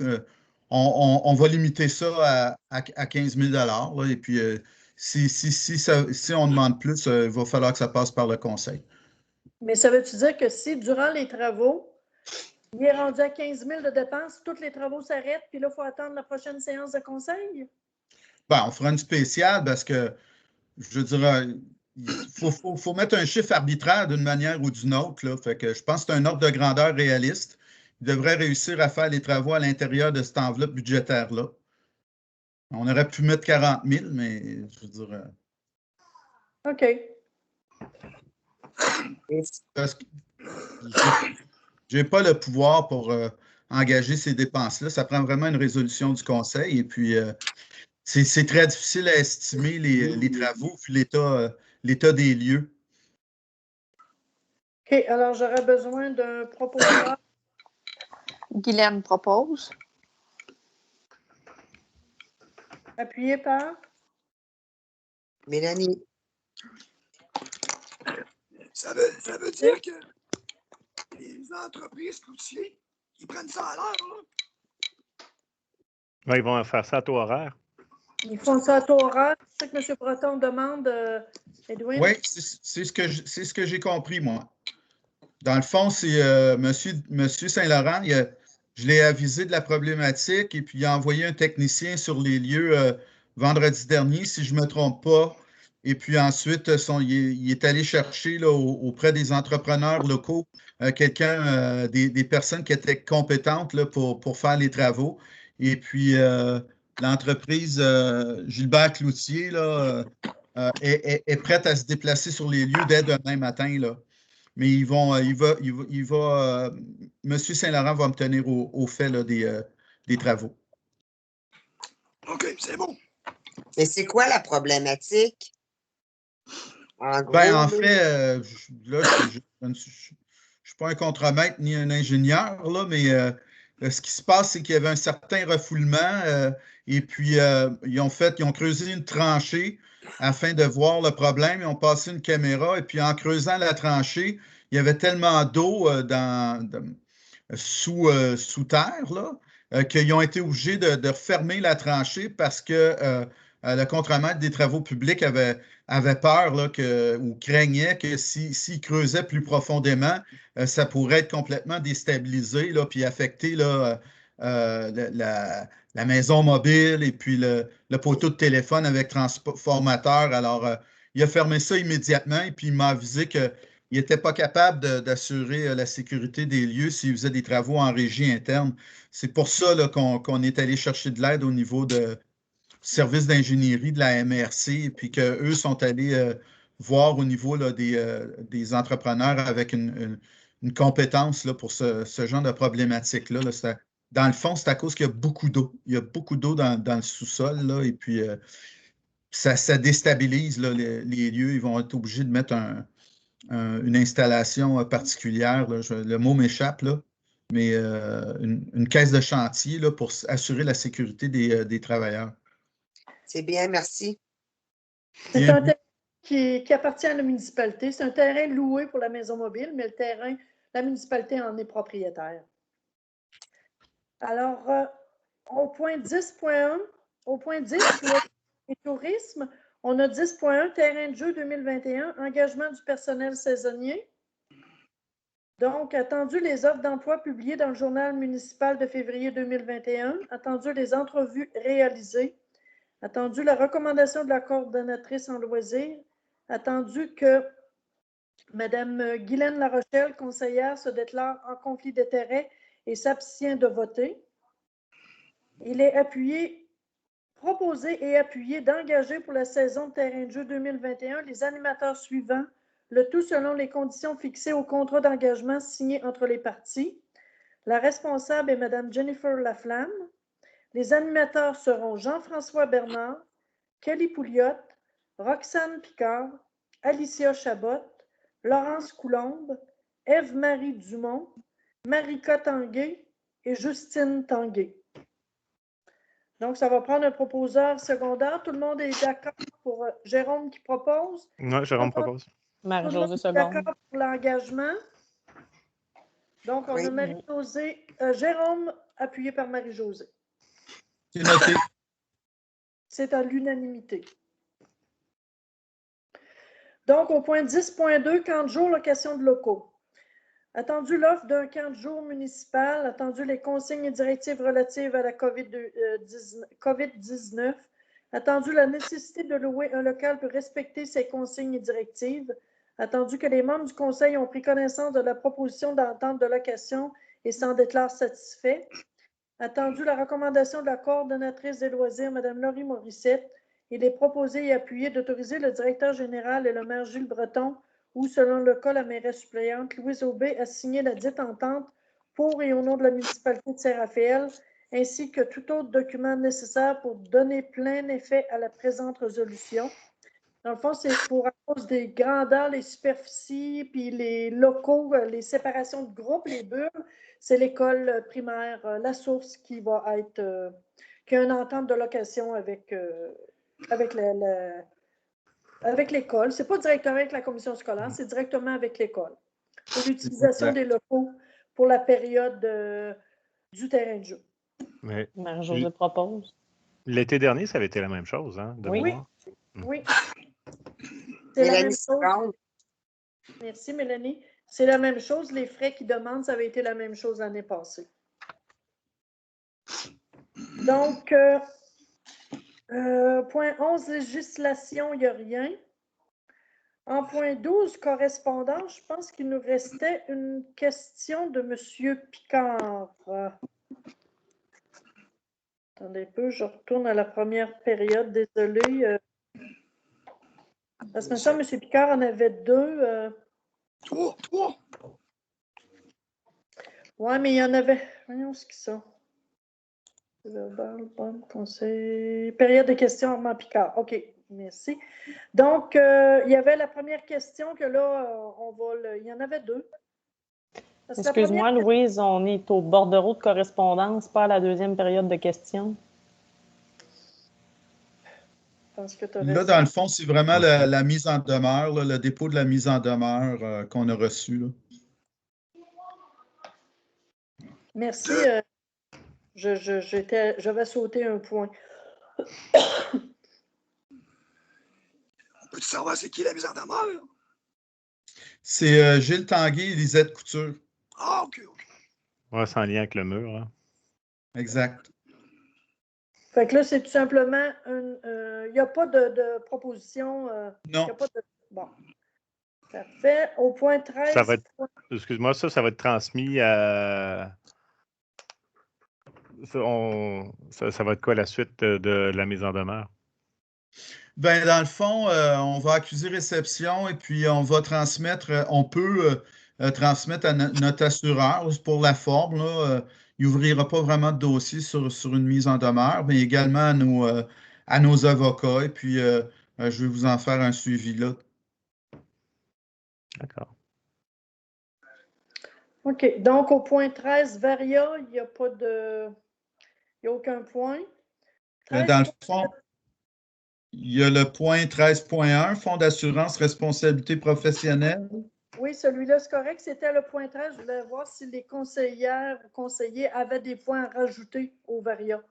on va limiter ça à 15 000 là, et puis, si on demande plus, il va falloir que ça passe par le conseil. Mais ça veut-tu dire que si, durant les travaux, il est rendu à 15 000 de dépenses, tous les travaux s'arrêtent, puis là, il faut attendre la prochaine séance de conseil? Ben, on fera une spéciale parce que, je dirais, il faut mettre un chiffre arbitraire d'une manière ou d'une autre. Là. Fait que je pense que c'est un ordre de grandeur réaliste. Il devrait réussir à faire les travaux à l'intérieur de cette enveloppe budgétaire-là. On aurait pu mettre 40 000, mais je veux dire. OK. Parce que je n'ai pas le pouvoir pour engager ces dépenses-là. Ça prend vraiment une résolution du conseil. Et puis, c'est très difficile à estimer les travaux vu l'état des lieux. OK. Alors, j'aurais besoin d'un proposeur. Guylaine propose. Appuyé par? Mélanie. Ça veut dire que les entreprises Cloutier, ils prennent ça à l'heure, là? Ouais, ils vont faire ça à taux horaire. Ils font ça à taux horaire. C'est ce que M. Breton demande, Edwin? Oui, c'est ce que j'ai compris, moi. Dans le fond, c'est M. Saint-Laurent, je l'ai avisé de la problématique et puis il a envoyé un technicien sur les lieux vendredi dernier, si je ne me trompe pas. Et puis ensuite, il est allé chercher là, auprès des entrepreneurs locaux quelqu'un, des personnes qui étaient compétentes là, pour faire les travaux. Et puis, l'entreprise Gilbert Cloutier là, est prête à se déplacer sur les lieux dès demain matin. Là. Mais M. Saint-Laurent va me tenir au fait là, des travaux. OK, c'est bon. Mais c'est quoi la problématique? En gros, Ben, en fait, là, je ne suis pas un contremaître ni un ingénieur, là, mais ce qui se passe, c'est qu'il y avait un certain refoulement et puis ils ont creusé une tranchée afin de voir le problème. Ils ont passé une caméra et puis en creusant la tranchée, il y avait tellement d'eau sous terre là, qu'ils ont été obligés de refermer la tranchée parce que le contremaître des travaux publics avait peur là, ou craignait que s'il creusait plus profondément, ça pourrait être complètement déstabilisé là, puis affecter là, la maison mobile et puis le poteau de téléphone avec transformateur. Alors, il a fermé ça immédiatement et puis il m'a avisé qu'il n'était pas capable d'assurer la sécurité des lieux s'il faisait des travaux en régie interne. C'est pour ça là, qu'on est allé chercher de l'aide au niveau du service d'ingénierie de la MRC et puis qu'eux sont allés voir au niveau là, des entrepreneurs avec une compétence là, pour ce genre de problématique-là. Là. dans le fond, c'est à cause qu'il y a beaucoup d'eau. Il y a beaucoup d'eau dans le sous-sol, là, et puis ça déstabilise là, les lieux. Ils vont être obligés de mettre une installation particulière. Là. Le mot m'échappe, là, mais une caisse de chantier là, pour assurer la sécurité des travailleurs. C'est bien, merci. C'est un terrain qui appartient à la municipalité. C'est un terrain loué pour la maison mobile, mais le terrain, la municipalité en est propriétaire. Alors, au point 10.1, au point 10, le tourisme, on a 10.1, terrain de jeu 2021, engagement du personnel saisonnier. Donc, attendu les offres d'emploi publiées dans le journal municipal de février 2021, attendu les entrevues réalisées, attendu la recommandation de la coordonnatrice en loisirs, attendu que Mme Guylaine Larochelle, conseillère, se déclare en conflit d'intérêts et s'abstient de voter. Il est proposé et appuyé d'engager pour la saison de terrain de jeu 2021 les animateurs suivants, le tout selon les conditions fixées au contrat d'engagement signé entre les parties. La responsable est Mme Jennifer Laflamme. Les animateurs seront Jean-François Bernard, Kelly Pouliot, Roxane Picard, Alicia Chabot, Laurence Coulombe, Ève-Marie Dumont, Marika Tanguay et Justine Tanguay. Donc, ça va prendre un proposeur secondaire. Tout le monde est d'accord pour Jérôme qui propose? Oui, Jérôme propose. Marie-Josée Tout le monde est seconde. d'accord pour l'engagement? Donc, on a Marie-Josée, Jérôme appuyé par Marie-Josée. C'est noté. C'est à l'unanimité. Donc, au point 10.2, camp de jour, location de locaux. Attendu l'offre d'un camp de jour municipal, attendu les consignes et directives relatives à la COVID-19, attendu la nécessité de louer un local pour respecter ces consignes et directives, attendu que les membres du conseil ont pris connaissance de la proposition d'entente de location et s'en déclarent satisfaits, attendu la recommandation de la coordonnatrice des loisirs, Mme Laurie Morissette. Il est proposé et appuyé d'autoriser le directeur général et le maire Gilles Breton ou, selon le cas, la mairesse suppléante Louise Aubé à signer la dite entente pour et au nom de la municipalité de Saint-Raphaël, ainsi que tout autre document nécessaire pour donner plein effet à la présente résolution. Dans le fond, c'est pour à cause des grandeurs, les superficies, puis les locaux, les séparations de groupes, les bulles, c'est l'école primaire La Source qui va être, qui a une entente de location avec l'école. Ce n'est pas directement avec la commission scolaire, c'est directement avec l'école. Pour l'utilisation des locaux pour la période du terrain de jeu. Marie-Josée propose. L'été dernier, ça avait été la même chose, hein, de mémoire. Oui. C'est la même chose. Merci, Mélanie. C'est la même chose. Les frais qu'ils demandent, ça avait été la même chose l'année passée. Donc, point 11, législation, il n'y a rien. En point 12, correspondance, je pense qu'il nous restait une question de M. Picard. Attendez un peu, je retourne à la première période, désolé. Parce que ça, M. Picard en avait deux. Trois. Oui, mais il y en avait. Voyons ce qu'ils sont. Conseil. Période de questions, Armand Picard. OK, merci. Donc, il y avait la première question que là, il y en avait deux. Excuse-moi, Louise, on est au bordereau de correspondance, pas à la deuxième période de questions. Là, dans le fond, c'est vraiment la mise en demeure, là, le dépôt de la mise en demeure qu'on a reçu. Là. Merci. J'avais sauté un point. On peut savoir c'est qui la mise en demeure? C'est Gilles Tanguay et Lisette Couture. Ah, OK. Ouais, c'est en lien avec le mur. Hein. Exact. Fait que là, c'est tout simplement il n'y a pas de proposition. Non. Y a pas de, bon. Parfait. Au point 13. Excuse-moi, ça va être transmis à. Ça va être quoi la suite de la mise en demeure? Ben, dans le fond, on va accuser réception et puis on va transmettre. On peut transmettre à notre assureur pour la forme. Là, il n'ouvrira pas vraiment de dossier sur une mise en demeure, mais également à nos avocats. Et puis, je vais vous en faire un suivi là. D'accord. OK. Donc, au point 13, Varia, il n'y a pas de. Il n'y a aucun point. Dans le fond, il y a le point 13.1, Fonds d'assurance responsabilité professionnelle. Oui, celui-là, c'est correct. C'était le point 13. Je voulais voir si les conseillères ou conseillers avaient des points à rajouter au Varia.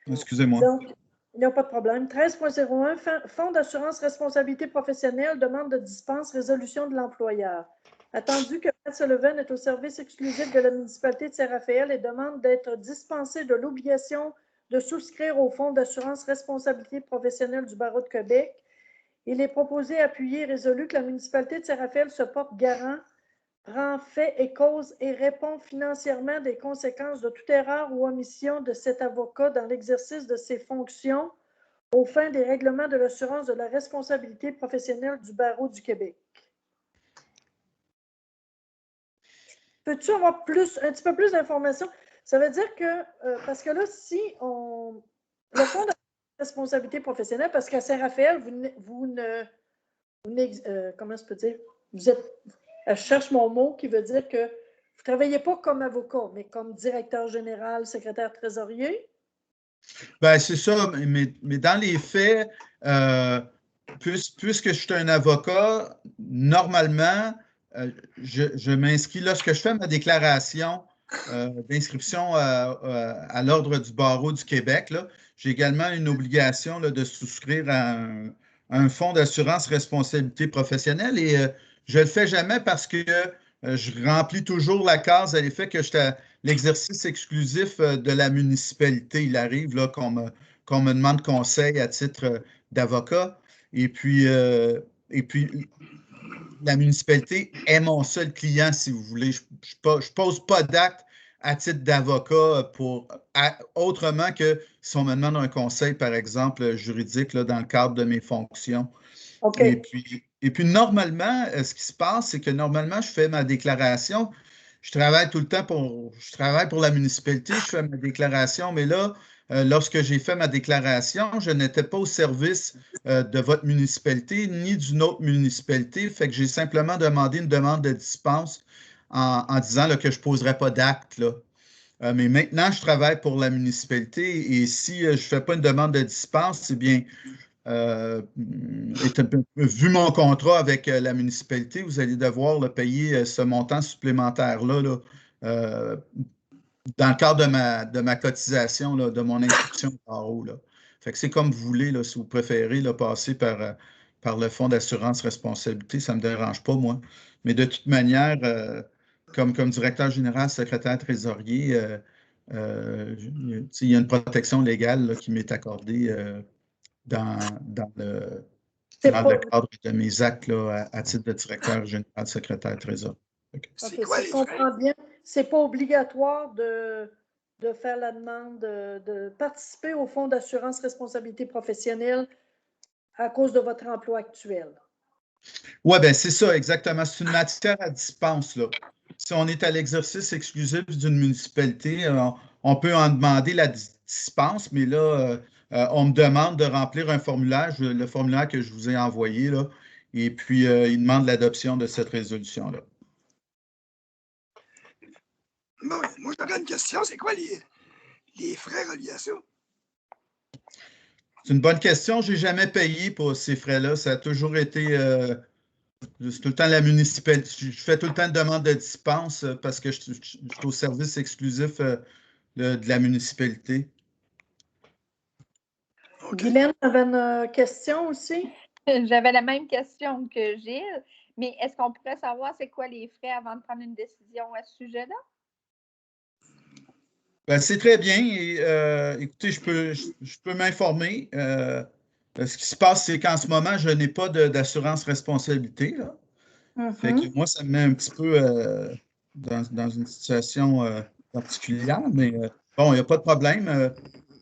Excusez-moi. Donc, il n'y a pas de problème. 13.01, Fonds d'assurance responsabilité professionnelle, demande de dispense, résolution de l'employeur. Attendu que Maître Sullivan est au service exclusif de la municipalité de Saint-Raphaël et demande d'être dispensé de l'obligation de souscrire au Fonds d'assurance responsabilité professionnelle du barreau de Québec. Il est proposé, appuyé et résolu que la municipalité de Saint-Raphaël se porte garant, prend fait et cause et répond financièrement des conséquences de toute erreur ou omission de cet avocat dans l'exercice de ses fonctions aux fins des règlements de l'assurance de la responsabilité professionnelle du barreau du Québec. Peux-tu avoir un petit peu plus d'informations? Ça veut dire que, parce que là, si on... Le fonds de responsabilité professionnelle, parce qu'à Saint-Raphaël, comment je peux dire? Vous êtes... Je cherche mon mot qui veut dire que vous ne travaillez pas comme avocat, mais comme directeur général, secrétaire trésorier. Ben, c'est ça, mais dans les faits, puisque je suis un avocat, normalement, je m'inscris, lorsque je fais ma déclaration d'inscription à l'Ordre du barreau du Québec, j'ai également une obligation là, de souscrire à un fonds d'assurance responsabilité professionnelle et je ne le fais jamais parce que je remplis toujours la case à l'effet que l'exercice exclusif de la municipalité. Il arrive là, qu'on me demande conseil à titre d'avocat. Et puis, la municipalité est mon seul client, si vous voulez. Je ne pose pas d'acte à titre d'avocat autrement que si on me demande un conseil, par exemple, juridique là, dans le cadre de mes fonctions. Okay. Et puis, normalement, ce qui se passe, c'est que normalement, je fais ma déclaration. Je travaille tout le temps je travaille pour la municipalité, je fais ma déclaration, mais là, lorsque j'ai fait ma déclaration, je n'étais pas au service de votre municipalité ni d'une autre municipalité. Fait que j'ai simplement demandé une demande de dispense en disant là, que je ne poserais pas d'acte. Mais maintenant, je travaille pour la municipalité et si je ne fais pas une demande de dispense, c'est bien. Vu mon contrat avec la municipalité, vous allez devoir payer ce montant supplémentaire-là dans le cadre de ma cotisation, là, de mon inscription au barreau. Fait que c'est comme vous voulez, là, si vous préférez passer par le fonds d'assurance responsabilité, ça ne me dérange pas, moi. Mais de toute manière, comme directeur général, secrétaire trésorier, il y a une protection légale là, qui m'est accordée dans le cadre de mes actes là, à titre de directeur général, secrétaire trésorier. Okay, si je comprends bien, ce n'est pas obligatoire de faire la demande de participer au fonds d'assurance responsabilité professionnelle à cause de votre emploi actuel. Oui, bien, c'est ça, exactement. C'est une matière à dispense. Là. Si on est à l'exercice exclusif d'une municipalité, on peut en demander la dispense, mais là, on me demande de remplir un formulaire, le formulaire que je vous ai envoyé, là, et puis il demande l'adoption de cette résolution-là. Bon, moi, j'aurais une question. C'est quoi les frais reliés à ça? C'est une bonne question. Je n'ai jamais payé pour ces frais-là. Ça a toujours été c'est tout le temps la municipalité. Je fais tout le temps une demande de dispense parce que je suis au service exclusif de la municipalité. Okay. Guylaine, tu avais une question aussi? J'avais la même question que Gilles, mais est-ce qu'on pourrait savoir c'est quoi les frais avant de prendre une décision à ce sujet-là? Ben, c'est très bien. Et, écoutez, je peux m'informer. Ce qui se passe, c'est qu'en ce moment, je n'ai pas d'assurance responsabilité. Là. Fait que moi, ça me met un petit peu dans une situation particulière, mais bon, il n'y a pas de problème.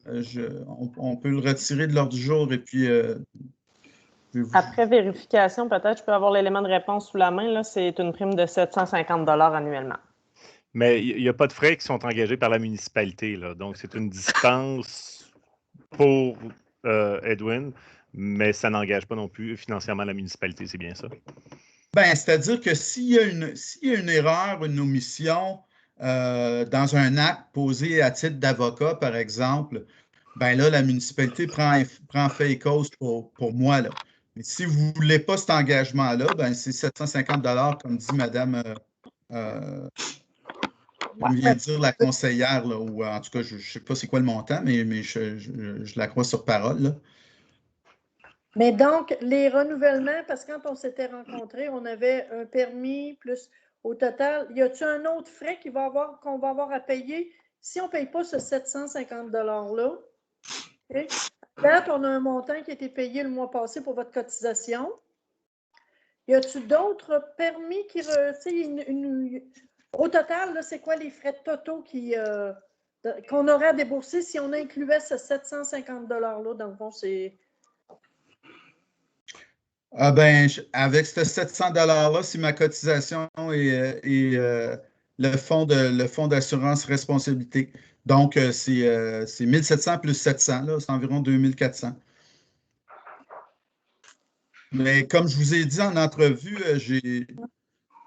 On peut le retirer de l'ordre du jour et puis je Après vérification, peut-être, je peux avoir l'élément de réponse sous la main. Là, c'est une prime de 750 annuellement. Mais il n'y a pas de frais qui sont engagés par la municipalité, là. Donc, c'est une dispense pour Edwin, mais ça n'engage pas non plus financièrement la municipalité, c'est bien ça? Ben, c'est-à-dire que s'il y a une erreur, une omission dans un acte posé à titre d'avocat, par exemple, ben là, la municipalité prend fait et cause pour moi, là. Mais si vous ne voulez pas cet engagement-là, ben c'est 750 comme dit Madame, comme vient de dire la conseillère, là, ou en tout cas, je ne sais pas c'est quoi le montant, mais je la crois sur parole, là. Mais donc, les renouvellements, parce que quand on s'était rencontrés, on avait un permis plus au total. Y a-t-il un autre frais qu'on va avoir à payer si on ne paye pas ce 750 $-là? Okay. Date, on a un montant qui a été payé le mois passé pour votre cotisation. Y a-t-il d'autres permis qui... Au total, c'est quoi les frais totaux qu'on aurait à débourser si on incluait ce 750 $-là? Dans le fond, c'est... Ah ben, avec ce 700 $-là, si ma cotisation est le fonds d'assurance responsabilité. Donc, c'est 1700 plus 700, là, c'est environ 2400. Mais comme je vous ai dit en entrevue,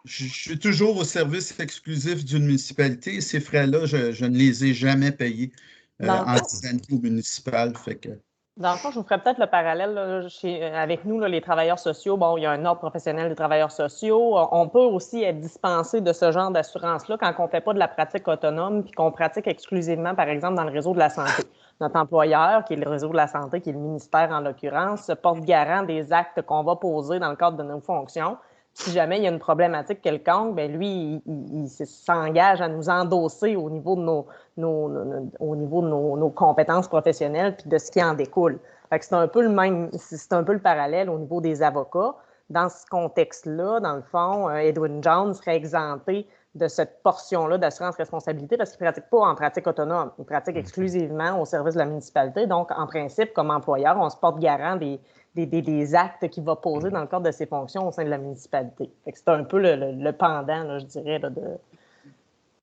je suis toujours au service exclusif d'une municipalité et ces frais-là, je ne les ai jamais payés en 10 années au municipal. Fait que... Dans le fond, je vous ferai peut-être le parallèle là, avec nous, là, les travailleurs sociaux. Bon, il y a un ordre professionnel des travailleurs sociaux. On peut aussi être dispensé de ce genre d'assurance-là quand on ne fait pas de la pratique autonome puis qu'on pratique exclusivement, par exemple, dans le réseau de la santé. Notre employeur, qui est le réseau de la santé, qui est le ministère en l'occurrence, se porte garant des actes qu'on va poser dans le cadre de nos fonctions. Si jamais il y a une problématique quelconque, bien lui, il s'engage à nous endosser au niveau de nos compétences professionnelles puis de ce qui en découle. Fait que c'est un peu le parallèle au niveau des avocats. Dans ce contexte-là, dans le fond, Edwin Jones serait exempté de cette portion-là d'assurance responsabilité parce qu'il ne pratique pas en pratique autonome. Il pratique exclusivement au service de la municipalité. Donc, en principe, comme employeur, on se porte garant des actes qu'il va poser dans le cadre de ses fonctions au sein de la municipalité. C'est un peu le pendant, là, je dirais, là,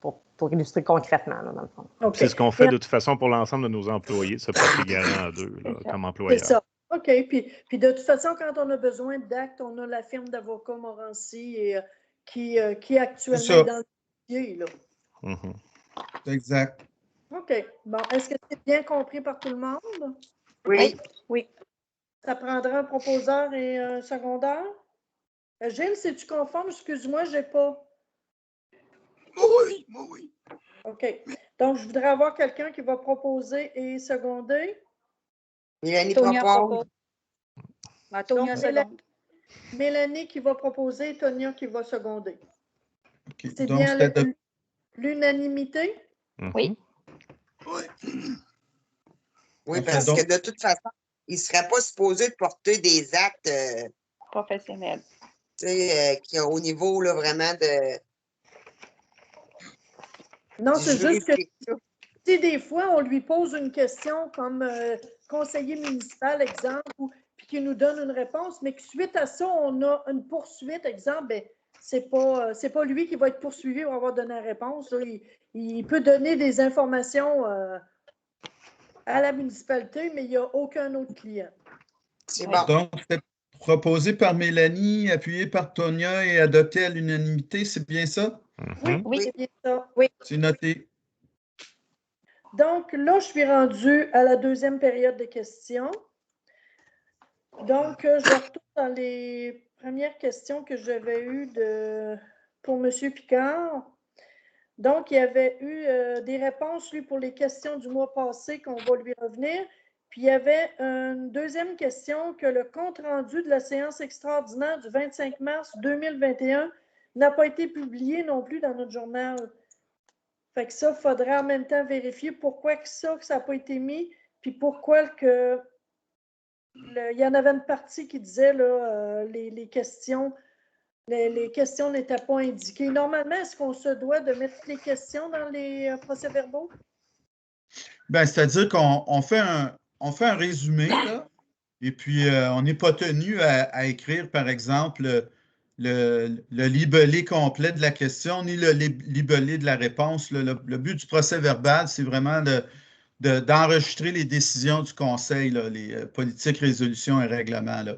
pour illustrer concrètement, là, dans le fond. Okay. C'est ce qu'on fait de toute façon pour l'ensemble de nos employés, se porter garant à d'eux comme employeurs. C'est ça. OK. Puis de toute façon, quand on a besoin d'actes, on a la firme d'avocats Morancy qui actuellement est dans le dossier, là. Mm-hmm. Exact. OK. Bon, est-ce que c'est bien compris par tout le monde? Oui. Oui. Ça prendra un proposeur et un secondaire? Gilles, si tu conformes, excuse-moi, j'ai pas. Moi oui. OK. Donc, je voudrais avoir quelqu'un qui va proposer et seconder. Mélanie Tonia propose. Tonia seconde. Mélanie qui va proposer et Tonia qui va seconder. Okay. C'est bien l'unanimité? Oui. Oui, parce que de toute façon, il ne serait pas supposé de porter des actes professionnels. Qui au niveau là, vraiment de. Non, c'est juste que si des fois on lui pose une question comme conseiller municipal, exemple, puis qu'il nous donne une réponse, mais que suite à ça, on a une poursuite, exemple, ben, c'est pas lui qui va être poursuivi pour avoir donné la réponse. Là. Il peut donner des informations à la municipalité, mais il n'y a aucun autre client. C'est bon. Donc, c'est proposé par Mélanie, appuyé par Tonia et adopté à l'unanimité, c'est bien ça? Oui, c'est bien ça. Oui. C'est noté. Donc, là, je suis rendue à la deuxième période de questions. Donc, je retourne dans les premières questions que j'avais eues pour M. Picard. Donc, il y avait eu des réponses, lui, pour les questions du mois passé qu'on va lui revenir. Puis, il y avait une deuxième question que le compte-rendu de la séance extraordinaire du 25 mars 2021 n'a pas été publié non plus dans notre journal. Fait que ça, il faudrait en même temps vérifier pourquoi que ça n'a pas été mis, puis pourquoi que il y en avait une partie qui disait là, les questions n'étaient pas indiquées. Normalement, est-ce qu'on se doit de mettre les questions dans les procès-verbaux? Bien, c'est-à-dire qu'on fait un résumé, là, Et puis, on n'est pas tenu à écrire, par exemple, le libellé complet de la question, ni le libellé de la réponse. Le but du procès verbal, c'est vraiment d'enregistrer les décisions du Conseil, là, les politiques, résolutions et règlements, là.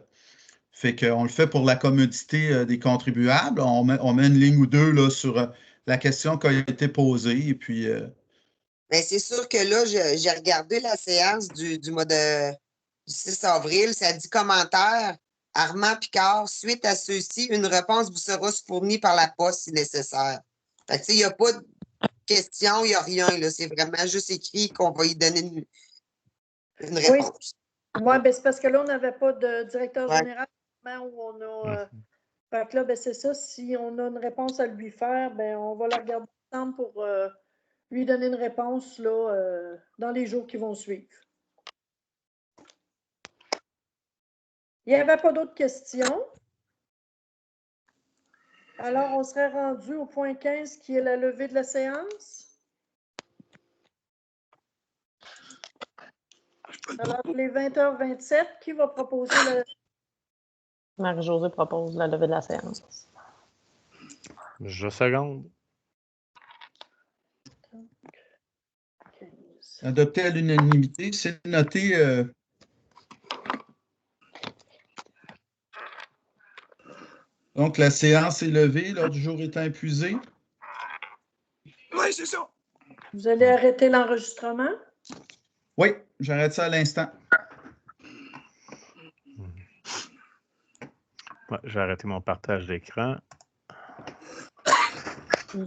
Fait qu'on le fait pour la commodité des contribuables. On met une ligne ou deux là, sur la question qui a été posée. Et puis, Mais c'est sûr que là, j'ai regardé la séance du 6 avril. Ça dit commentaire. Armand Picard, suite à ceux-ci, une réponse vous sera fournie par la poste si nécessaire. Fait que, tu sais, il n'y a pas de question, il n'y a rien, là. C'est vraiment juste écrit qu'on va y donner une réponse. Oui, ben, c'est parce que là, on n'avait pas de directeur Ouais. général où on a. Fait que là, ben, c'est ça. Si on a une réponse à lui faire, ben, on va la regarder ensemble pour lui donner une réponse là, dans les jours qui vont suivre. Il n'y avait pas d'autres questions. Alors, on serait rendu au point 15 qui est la levée de la séance. Alors, les 20h27, qui va proposer la... Marie-Josée propose la levée de la séance. Je seconde. adopté à l'unanimité, c'est noté. Donc, la séance est levée, l'ordre du jour étant épuisé. Oui, c'est ça. Vous allez arrêter l'enregistrement? Oui, j'arrête ça à l'instant. Ouais, j'ai arrêté mon partage d'écran.